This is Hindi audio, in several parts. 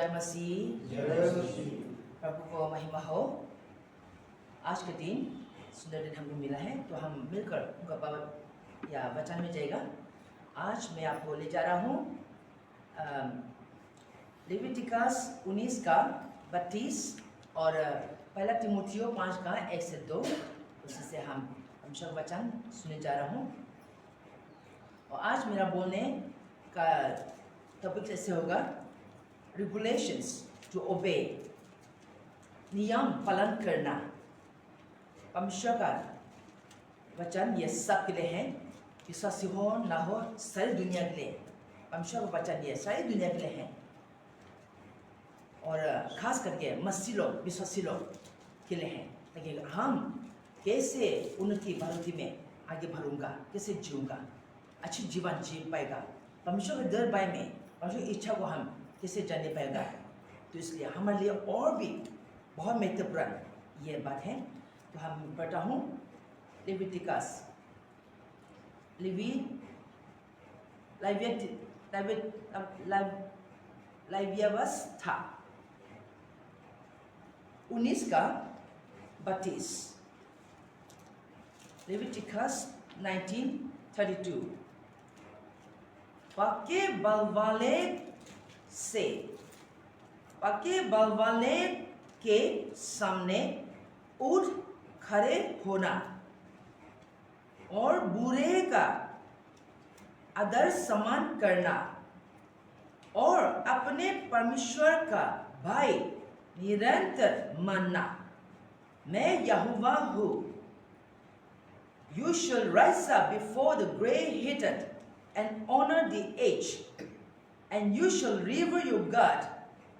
जय मसीह। प्रभु को महिमा हो। आज के दिन सुंदर दिन हमको मिला है, तो हम मिलकर उनका या वचन में जाएगा। आज मैं आपको ले जा रहा हूँ लेविटिकस 19 का 32 और पहला तिमोथियो 5 का 1 से 2, उसी से हम सब वचन सुने जा रहा हूँ। और आज मेरा बोलने का टॉपिक ऐसे होगा, रेगुलेशंस टू ओबे, नियम पालन करना। परमेश्वर का वचन ये सब के लिए है, विश्वासी हो ना हो, सारी दुनिया के लिए परमेश्वर का वचन ये सारी दुनिया के लिए है। और खास करके मसीही लोग, विश्वासी लोग के लिए है, ताकि हम कैसे उन्नति बढ़ोतरी में आगे बढ़ूंगा, कैसे जीऊंगा, अच्छी जीवन जी पाएगा, परमेश्वर के दर बाय में परमेश्वर की इच्छा को हम कैसे जानने पाएगा। तो इसलिए हमारे लिए और भी बहुत महत्वपूर्ण ये बात है। तो हम पढ़ता हूँ लेविटिकस, लाइव्यवस्था 19 का 32, लेविटिकस 19:32। पक्के बल वाले के सामने उठ खड़े होना और बुरे का आदर सम्मान करना और अपने परमेश्वर का भय निरंतर मानना। मैं यहोवा हूँ। You shall rise up before the gray-headed and honor the aged, and you shall revere your God.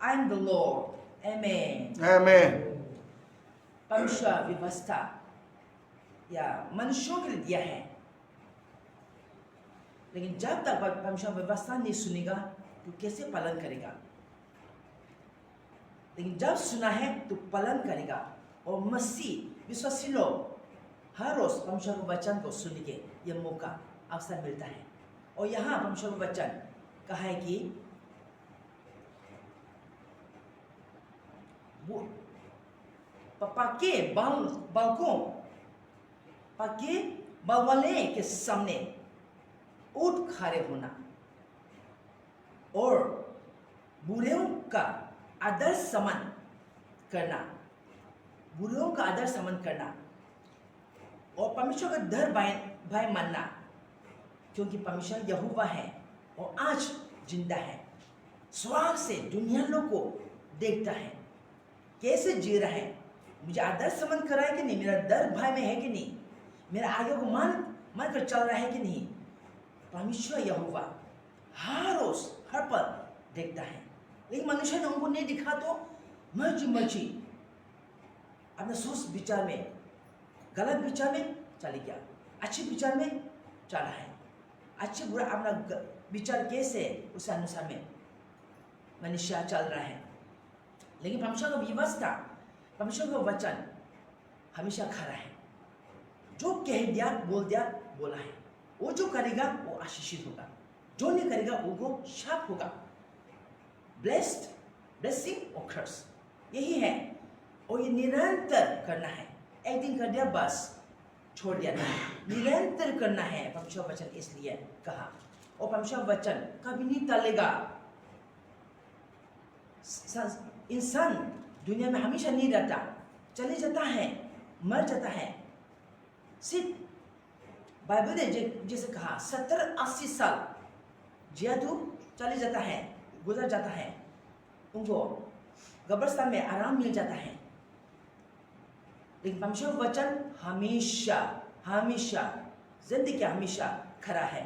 I am the Lord. Amen. Amen. परमेश्वर व्यवस्था या मनुष्यों के लिए दिया है, लेकिन जब तक परमेश्वर व्यवस्था नहीं सुनेगा तो कैसे पालन करेगा। लेकिन जब सुना है तो पालन करेगा। और मसीह विश्वासी लोग हर रोज परमेश्वर के वचन को सुन के ये मौका अवसर मिलता है। और यहाँ परमेश्वर का वचन कहा है कि वो पक्के बल वाले के सामने उठ खड़े होना और बुरेओं का आदर सम्मान करना, बुरेओं का आदर सम्मान करना और परमेश्वर का डर भय मानना, क्योंकि परमेश्वर यहोवा है और आज जिंदा है। स्वर्ग से दुनिया लोग को देखता है, कैसे जी रहा है, मुझे आदर सम्मान कर रहा है कि नहीं, मेरा डर भय में है कि नहीं, मेरा आगे को मान कर चल रहा है कि नहीं। परमेश्वर यहोवा हर रोज हर पल देखता है। लेकिन मनुष्य ने उनको नहीं दिखा तो मर्जी अपने सोच विचार में, गलत विचार में चले गया, अच्छे विचार में चला है। अच्छे बुरा अपना विचार कैसे उस अनुसार में मनुष्य चल रहा है। लेकिन परमेश्वर का व्यवस्था, परमेश्वर का वचन हमेशा खरा है। जो कह दिया बोला है। वो जो करेगा वो आशीषित होगा, जो नहीं करेगा वो शाप होगा। ब्लेसिंग और कर्स यही है। और ये निरंतर करना है। एक दिन कर दिया बस छोड़ दिया नहीं, निरंतर करना है। परमेश्वर वचन इसलिए कहा। और परमेश्वर वचन कभी नहीं टलेगा। इंसान दुनिया में हमेशा नहीं रहता, चले जाता है, मर जाता है। सिर्फ बाइबल ने जैसे कहा 70-80 साल जिया तो चले जाता है, गुजर जाता है, उनको कब्रिस्तान में आराम मिल जाता है। लेकिन परमेश्वर वचन हमेशा जिंदगी हमेशा खरा है।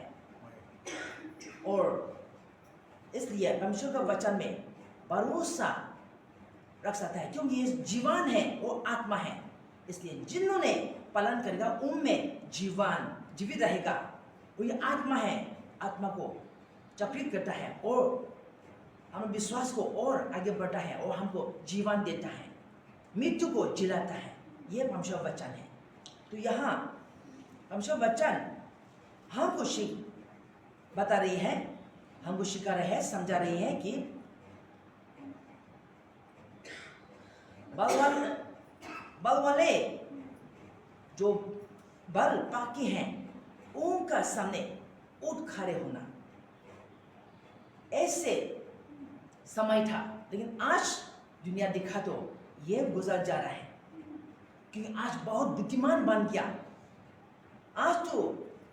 और इसलिए परमेश्वर का वचन में भरोसा रख सकता है, क्योंकि ये जीवन है, वो आत्मा है। इसलिए जिन्होंने पालन करेगा उनमें जीवित रहेगा। वो ये आत्मा है, आत्मा को जागृत करता है और हम विश्वास को और आगे बढ़ता है और हमको जीवन देता है, मृत्यु को जिलाता है। ये परमेश्वर वचन है। तो यहाँ परमेश्वर वचन हमको बता रही है, हमको सिखा रहे हैं, समझा रही है कि बल वाले जो बल पाके हैं उनका सामने उठ खड़े होना, ऐसे समय था। लेकिन आज दुनिया देखा तो ये गुजर जा रहा है, क्योंकि आज बहुत बुद्धिमान बन गया। आज तो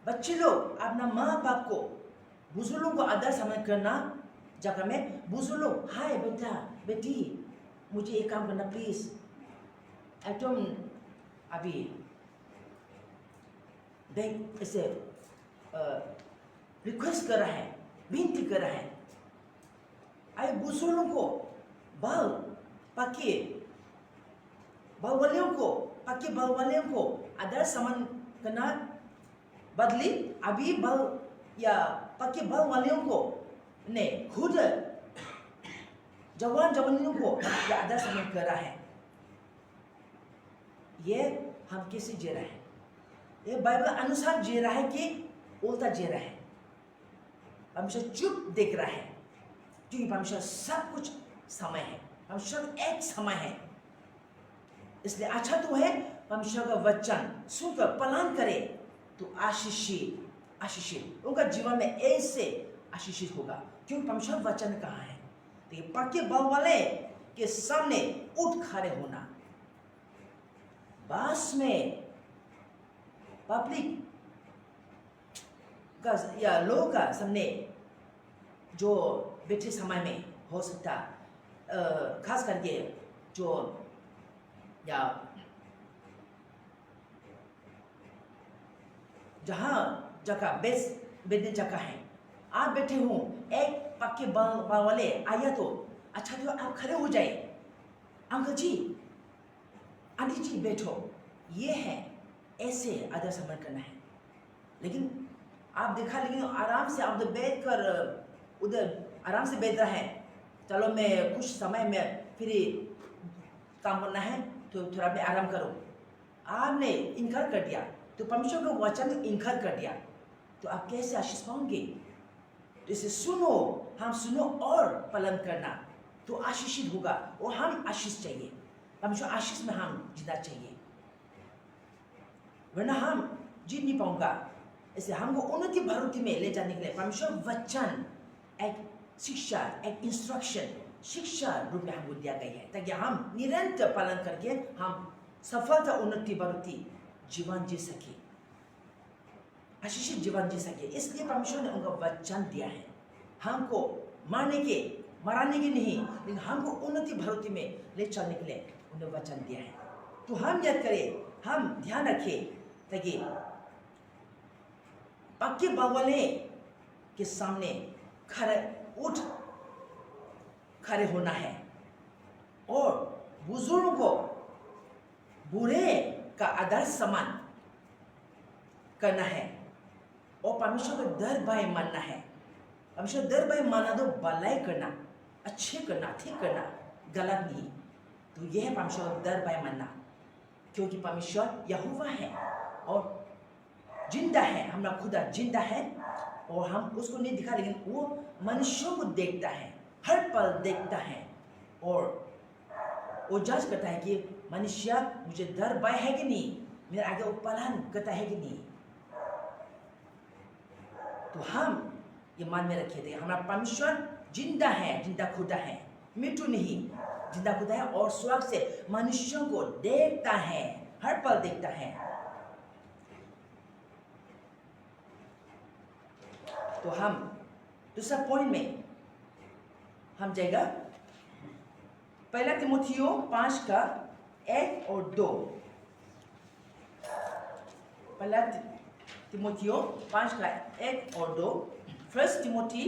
बच्चे लोग अपना माँ बाप को, बुजुर्गों को आदर सम्मान करना जगह में बुजुर्ग लोग, हाय बेटा बेटी मुझे एक काम करना प्लीज, एकदम अभी देख ऐसे रिक्वेस्ट कर रहा है, विनती कर रहा है। आए बुजुर्गों को बल पाके बल वालियों को आदर सम्मान करना बदली अभी बल या पक्के बल वालियों को ने खुद जवानियों को आदर सम्मान कर रहा है। ये हम कैसे जी रहे हैं? ये बाइबल अनुसार जी रहा है कि उल्टा जी रहा है? परमेश्वर चुप देख रहा है, क्योंकि परमेश्वर सब कुछ समय है, परमेश्वर एक समय है। इसलिए अच्छा तो है परमेश्वर का वचन सुनकर पालन करे तो आशीषित उनका जीवन में ऐसे आशीषित होगा, क्योंकि परमेश्वर वचन कहाँ है? तो ये पक्के बल वाले के सामने उठ खड़े होना, बस में पब्लिक का या लोगों का सामने जो बैठे समय में हो सकता, खास करके जो या जहाँ जगह बैठने जगह है, आप बैठे हो, एक पक्के बल वाले आया तो अच्छा तो आप खड़े हो जाए, अंकल जी आंटी जी बैठो, ये है ऐसे आदर सम्मान करना है। लेकिन आप देखा, लेकिन आराम से आप बैठ कर उधर आराम से बैठ रहा है, चलो मैं कुछ समय में फिर काम करना है तो थोड़ा मैं आराम करो, आपने इनकार कर दिया तो परमेश्वर का वचन इनकार कर दिया, तो आप कैसे आशीष पाओगे? तो इसे सुनो, हम सुनो और पालन करना तो आशीषित होगा, और हम आशीष चाहिए, परमेश्वर आशीष में हम जीना चाहिए, वरना हम जीत नहीं पाऊंगा। इसलिए हमको उन्नति भरोती में ले जाने के लिए परमेश्वर वचन एक शिक्षा, एक इंस्ट्रक्शन, शिक्षा रूप में हमको दिया गया है, ताकि हम निरंतर पालन करके हम सफलता उन्नति भरोती जीवन जी सके, आशीषित जीवन जी सके। इसलिए परमेश्वर ने उनका वचन दिया है, हमको मराने के नहीं, लेकिन हमको उन्नति भरोती में ले चलने के लिए उन्हें वचन दिया है। तो हम याद करें, हम ध्यान रखें, ताकि पक्के बल वाले के सामने उठ खड़े होना है, और बुजुर्गों को बूढ़े का आदर सम्मान करना है, और परमेश्वर का दर भय मानना है। परमेश्वर दर भय माना तो भलाई करना, अच्छे करना, ठीक करना, गलत नहीं। तो यह है परमेश्वर का दर भय मानना, क्योंकि परमेश्वर यहोवा है और जिंदा है, हमारा खुदा जिंदा है, और हम उसको नहीं दिखा, लेकिन वो मनुष्यों को देखता है, हर पल देखता है, और वो जांच करता है कि मनुष्य मुझे डर भय है कि नहीं, मेरे आगे वो पालन करता है कि नहीं। तो हम ये मान में रखे थे, हमारा परमेश्वर जिंदा है, जिंदा खुदा है, मृत्यु नहीं, जिंदा खुदा है, और स्वर्ग से मनुष्यों को देखता है, हर पल देखता है। तो हम दूसरा पॉइंट में हम जाएगा, पहला तिमोथियो 5:1 और 2। पहला तिमोथियो 5:1 और 2। First Timothy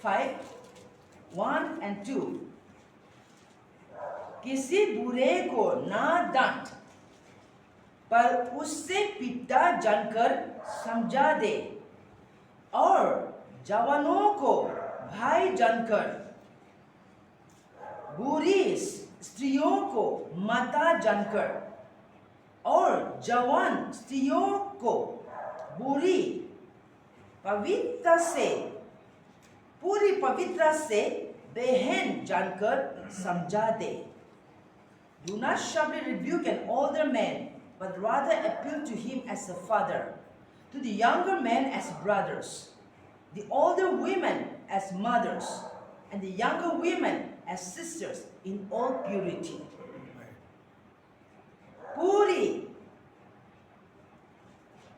5:1 and 2। किसी बुरे को ना डांट, पर उससे पिता जानकर समझा दे, और जवानों को भाई जानकर, बुरी स्त्रियों को माता जानकर, और जवान स्त्रियों को बुरी पूरी पवित्रता से बहन जानकर समझा दे। Do not sharply rebuke an older man, but rather appeal to him as a father, to the younger men as brothers, the older women as mothers, and the younger women as sisters in all purity.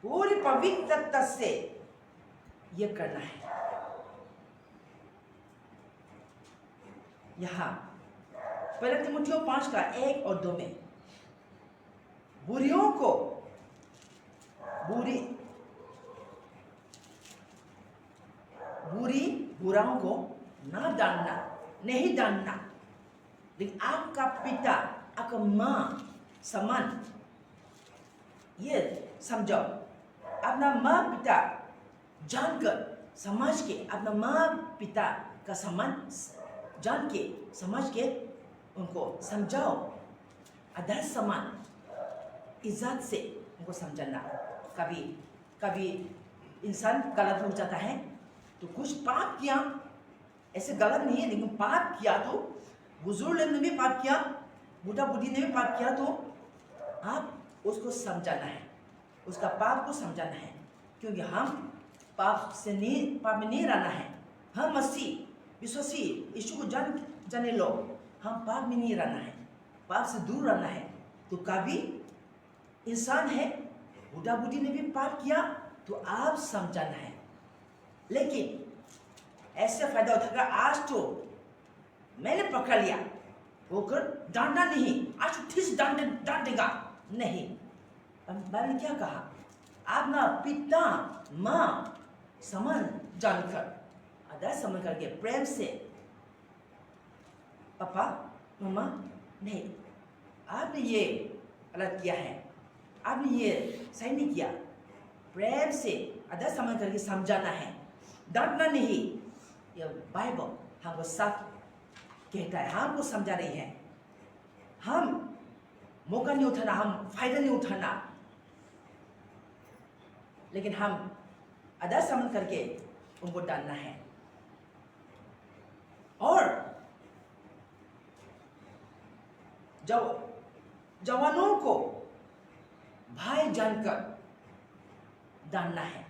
पूरी पवित्रता से ये करना है। यहाँ पहले तिमुथियों 5:1-2 में बुराइयों को ना डांटना, नहीं डांटना, लेकिन आपका पिता, आपका माँ समान ये समझो। अपना माँ पिता जानकर समझ के, अपना माँ पिता का समान जान के समझ के उनको समझाओ। आदर समान इज्जत से उनको समझाना। कभी इंसान गलत हो जाता है तो कुछ पाप किया, ऐसे गलत नहीं है, लेकिन पाप किया तो बुजुर्ग ने भी पाप किया, बूढ़ा बूढ़ी ने भी पाप किया, तो आप उसको समझाना है, उसका पाप को समझाना है। क्योंकि हम पाप में नहीं रहना है। हम मसीह विश्वासी यीशु को जाने लो, हम पाप में नहीं रहना है, पाप से दूर रहना है। तो कभी इंसान है, बूढ़ा बूढ़ी ने भी पाप किया तो आप समझाना है। लेकिन ऐसे फायदा उठाकर आज तो मैंने पकड़ लिया होकर डांटना नहीं, आज ठीक डांटेगा नहीं। मैंने क्या कहा? आप ना पिता माँ समान जानकर, आदर समझ करके प्रेम से, पापा मम्मा नहीं, आपने ये गलत किया है, आपने ये सही नहीं किया, प्रेम से आदर समझ करके समझाना है, डांटना नहीं। ये बाइबल हमको साफ कहता है, हमको समझा रही है। हम मौका नहीं उठाना, हम फायदा नहीं उठाना, लेकिन हम आदर समझ करके उनको डालना है। और जवानों को भाई जानकर डालना है,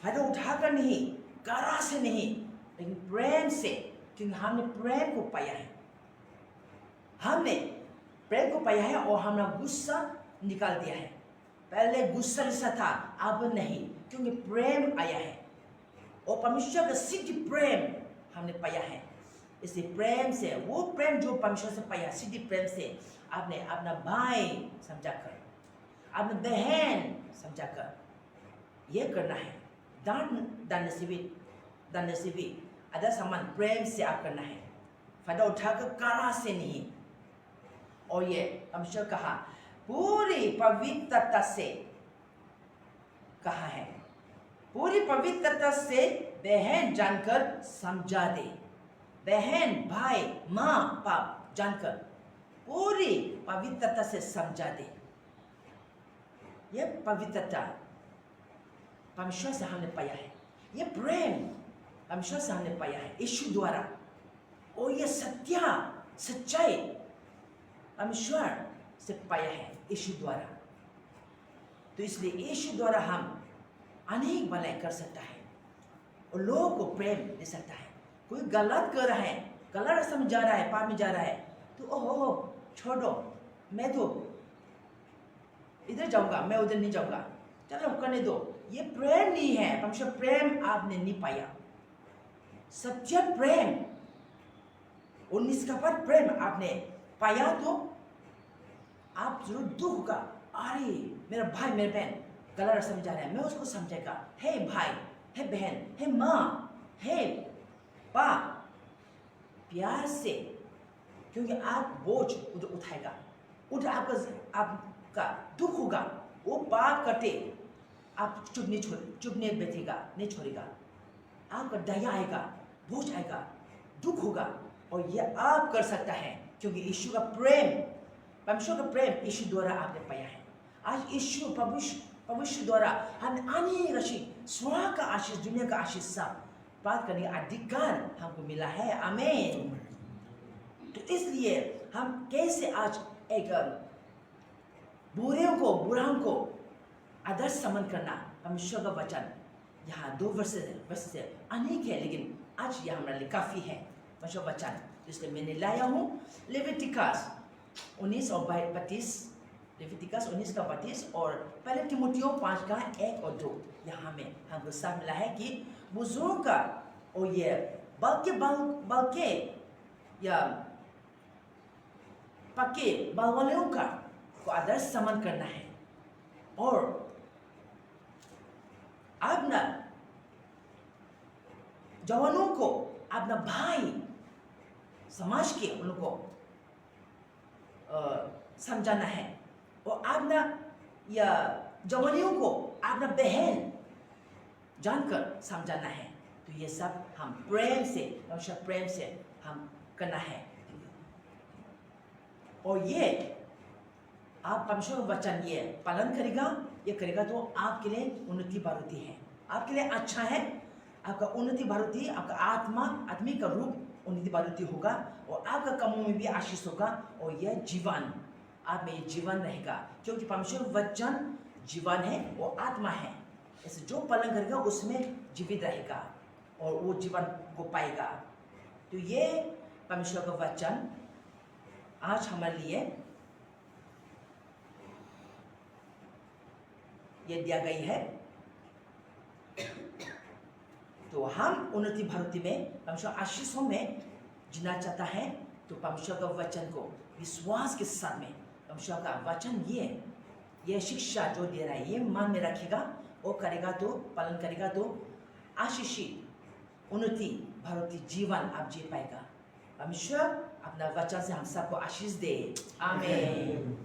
फायदा उठाकर नहीं, कड़ा से नहीं, लेकिन प्रेम से। क्योंकि हमने प्रेम को पाया है, हमने प्रेम को पाया है और हमने गुस्सा निकाल दिया है। पहले गुस्सा था, अब नहीं, क्योंकि प्रेम आया है और परमेश्वर का सिद्ध प्रेम हमने पाया है। इसी प्रेम से, वो प्रेम जो परमेश्वर से पाया, सिद्ध प्रेम से आपने अपना भाई समझाकर, अपना बहन समझाकर ये करना है। डांटने से भी आदर समान प्रेम से आप करना है, फायदा उठाकर कड़ा से नहीं। और ये परमेश्वर कहा पूरी पवित्रता से कहा है, पूरी पवित्रता से बहन जानकर समझा दे। बहन भाई माँ बाप जानकर पूरी पवित्रता से समझा दे। ये पवित्रता परमेश्वर से हमने पाया है, ये प्रेम परमेश्वर से हमने पाया है यीशु द्वारा। और ये सच्चाई परमेश्वर से पाया है यीशु द्वारा। तो इसलिए यीशु द्वारा हम अनेक भलाई कर सकता है और लोगों को प्रेम दे सकता है। कोई गलत कर रहा है, गलत रास्ते में जा रहा है, पाप में जा रहा है, तो ओहो छोड़ो, मैं तो इधर जाऊंगा, मैं उधर नहीं जाऊंगा, चलो करने दो। ये प्रेम नहीं है, परमेश्वर प्रेम आपने नहीं पाया। सच्चा प्रेम और निष्कपट प्रेम आपने पाया तो आप जरूर दुख का, अरे मेरा भाई मेरी बहन गलत रास्ते में जा रहा है, मैं उसको समझेगा, हे भाई, हे बहन, हे माँ, हे बाप, प्यार से। क्योंकि आप बोझ उधर उठाएगा, उधर आपका दुख होगा, वो पाप करते आप चुप नहीं बैठेगा, नहीं छोड़ेगा, आपका दया आएगा, बोझ आएगा, दुख होगा। और ये आप कर सकता है क्योंकि यीशु का प्रेम, परमेश्वर का प्रेम यीशु द्वारा आपने पाया है। आज यीशु परमेश्वर द्वारा हमने अनेक आशीष, स्वर्ग का आशीष, दुनिया का आशीष सब प्राप्त करने का अधिकार हमको मिला है। आमीन। तो इसलिए हम कैसे आज एक बुराओं को आदर सम्मान करना, परमेश्वर का वचन यहाँ 2 वर्ष से अनेक है, लेकिन आज यह हमारे लिए काफ़ी है परमेश्वर वचन। इसलिए मैंने लाया हूँ लेविटिकस 19 और 32, लेविटिकस 19 का 32 और पहले तिमुथियों 5 का 1 और 2। यहाँ में हमको साथ मिला है कि बुजुर्ग का और ये बल्कि या पक्के बाल वालों का को आदर सम्मान करना है, और अपना जवानों को अपना भाई समझ के उनको समझाना है, और अपना या जवानियों को अपना बहन जानकर समझाना है। तो ये सब हम प्रेम से हम करना है, और ये आप परमेश्वर वचन ये पालन करेगा तो आपके लिए उन्नति बढ़ती है, आपके लिए अच्छा है, आपका उन्नति बढ़ती, आपका आत्मिक रूप उन्नति बढ़ती होगा, और आपका कामों में भी आशीष होगा, और यह जीवन आप में जीवन रहेगा, क्योंकि परमेश्वर वचन जीवन है और आत्मा है। ऐसे जो पालन करेगा उसमें जीवित रहेगा और वो जीवन को पाएगा। तो ये परमेश्वर का वचन आज हमारे लिए ये दिया गई है। तो हम उन्नति भारती में परमेश्वर आशीषों में जीना चाहता है, तो परमेश्वर का वचन को विश्वास के साथ में परमेश्वर का वचन ये शिक्षा जो दे रहा है ये मन में रखेगा, वो करेगा तो पालन करेगा तो आशीषित उन्नति भारती जीवन आप जी पाएगा। परमेश्वर अपना वचन से हम सबको आशीष दे। आमीन।